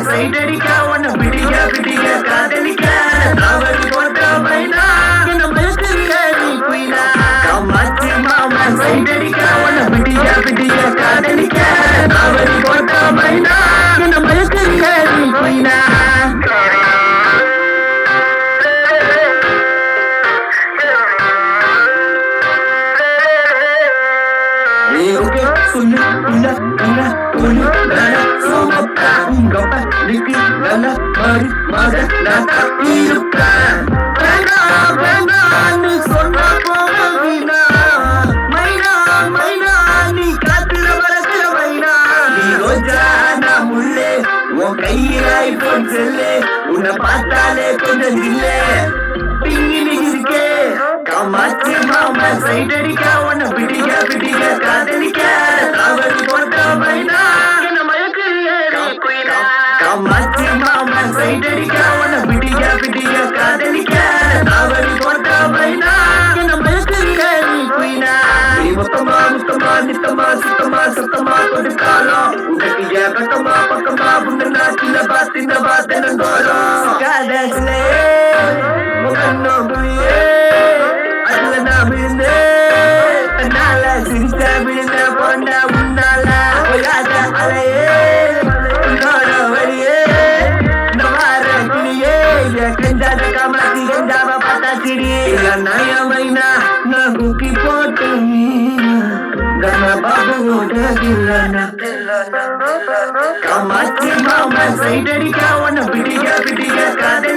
சைடடிக்க உன்னை பிடிக்க பிடிக்க காதலிக்க அவள் போட்ட பைனா என்ன மயக்கிறிய நீ குயினா காமாட்சி மாமா சைடடிக்க உன்னை பிடிக்க பிடிக்க காதலிக்க அவள் போட்ட பைனா என்ன மயக்கிறிய நீ குயினா சொல்லு இல்ல இல்ல சொல்லு சோமப்பா உங்கப்பா நிக்கி நல்ல மாறி மக நாட்டா இருப்பேன் வேண்டாம் வேண்டாம்னு சொன்ன போவீனா மைனா மைனா நீ காத்துல வளர்க்கிற மைனா நீ ரோஜா நான் முள்ளே உன் கையில ஐபோன் செல்லு உன்னை பார்த்தாலே கொஞ்சம் இல்லை பிங்கினி இருக்கே காமாட்சி மாமா சைடடிக்க உன்னை பிடிக்க பிடிக்க காதலிக்க அவள் போட்ட பைனா என்ன மயக்கிறிய குயினா காமாட்சி மாமா சைடடிக்க உன்னை பிடிக்க பிடிக்க காதலிக்க அவள் போட்ட பைனா என்ன மயக்கிறிய நீ குயினா நீ மொத்தமா முத்தமா நித்தமா சுத்தமா சத்தமா கொடுத்தாலும் உனக்கு ஏகத்தமா பக்கமா புண்ணா சின்னபா சின்னபா தென்னங்கோலம் காதலே முகநோக்குயே அதுல நான் விழுந்தேன் நாள சிரித்த விழுந்த போன உன்னால ஒயாத அலையே உன்னோட வழியே நவார கிளியே கெஞ்சாத காமாத்தி கெஞ்சாவ பார்த்தா சிடி இல்ல நயமைனா நான் குக்கி போட்டு காமாட்சி மாமா சைடடிக்க உன்னை பிடிக்க பிடிக்க காதல்